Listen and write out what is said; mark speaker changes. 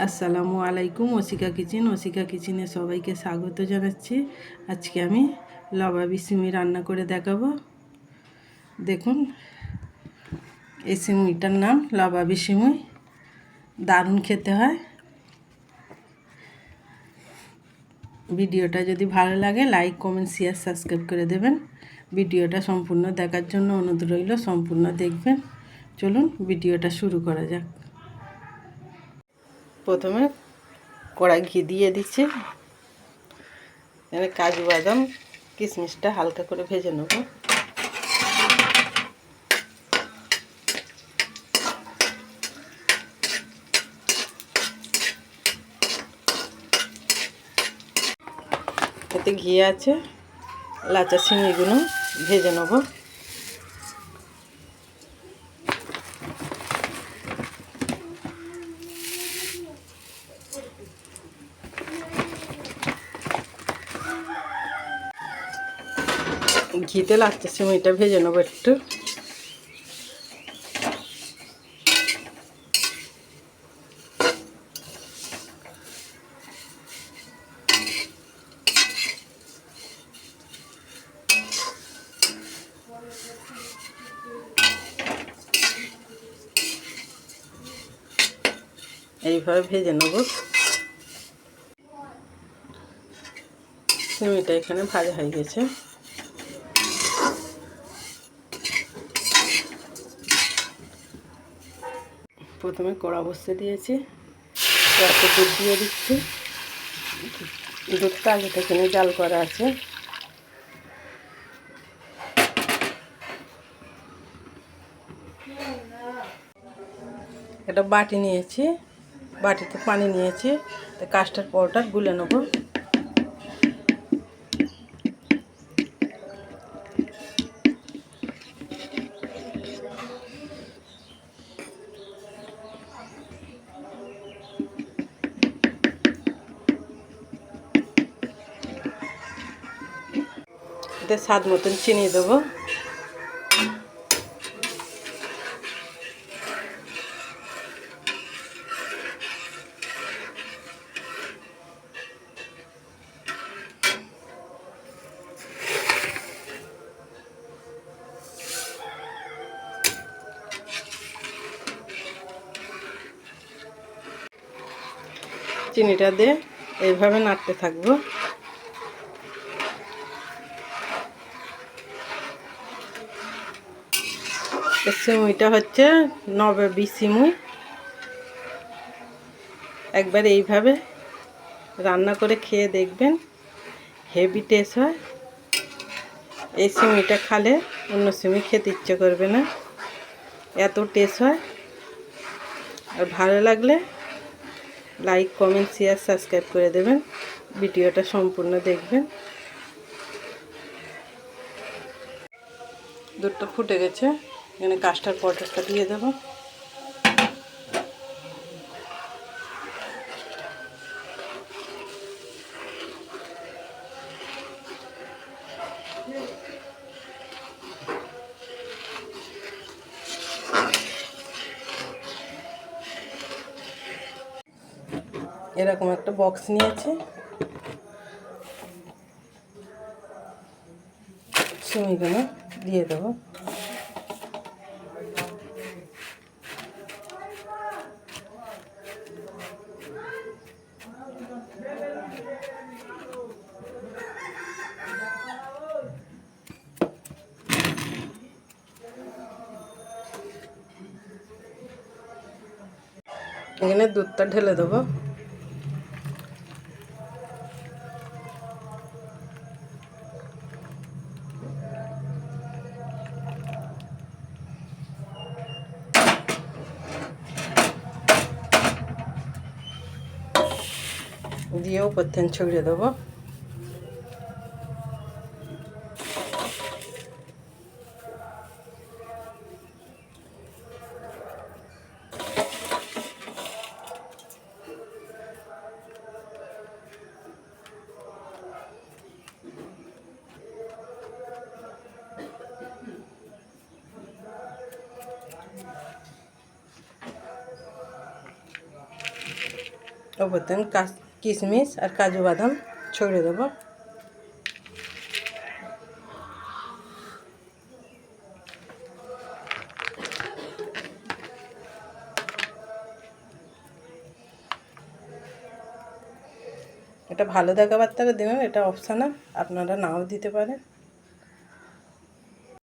Speaker 1: আসসালামু আলাইকুম। ওসিকা কিচেনে সবাইকে স্বাগত জানাচ্ছি। আজকে আমি লবাবি সিমুই রান্না করে দেখাবো। দেখুন, এই সিমুইটার নাম লবাবি সিমুই। দারুণ খেতে হয়। ভিডিওটা যদি ভালো লাগে লাইক, কমেন্ট, শেয়ার, সাবস্ক্রাইব করে দেবেন। ভিডিওটা সম্পূর্ণ দেখার জন্য অনুরোধ রইল, সম্পূর্ণ দেখবেন। চলুন ভিডিওটা শুরু করা যাক। প্রথমে কড়াই ঘি দিয়ে দিচ্ছি। এখানে কাজু বাদাম কিশমিশটা হালকা করে ভেজে নেব। এতে ঘি আছে, লাচা সিমইগুলো ভেজে নেব। ঘিতে লাচা সিমইটা ভেজে নেব একটু। এইভাবে ভেজে নেব। সিমইটা এখানে ভাজা হয়ে গেছে। প্রথমে কড়া বসিয়ে দিয়েছি, একটু দুধ দিয়ে দিচ্ছি। দুধটা আগে থেকে জাল করা আছে। একটা বাটি নিয়েছি, বাটিতে পানি নিয়েছি, তো কাস্টার্ড পাউডার গুলে নেব। এতে স্বাদ মতন চিনি দেবো। চিনিটা দিয়ে এইভাবে নাড়তে থাকবো। সিমুইটা হচ্ছে লবাবি সিমুই। একবার এইভাবে রান্না করে খেয়ে দেখবেন, হেভি টেস্ট হয়। এই সিমুইটা খালে অন্য সিমুই খেতে ইচ্ছে করবে না, এত টেস্ট হয়। আর ভালো লাগলে লাইক, কমেন্ট, শেয়ার, সাবস্ক্রাইব করে দেবেন। ভিডিওটা সম্পূর্ণ দেখবেন। দুধটা ফুটে গেছে, এখানে কাস্টার্ড পাউডারটা দিয়ে দেবো। এরকম একটা বক্স নিয়েছি, সিমইগুলো দিয়ে দেবো। এখানে দুধটা ঢেলে দেবো। দিয়ে উপর থেকে ছড়িয়ে দেবো। ওপর থেকে কিশমিশ আর কাজু বাদাম ছড়িয়ে দেবো। এটা ভালো দেখাবার তারা দেবেন, এটা অপশনাল, আপনারা নাও দিতে পারেন।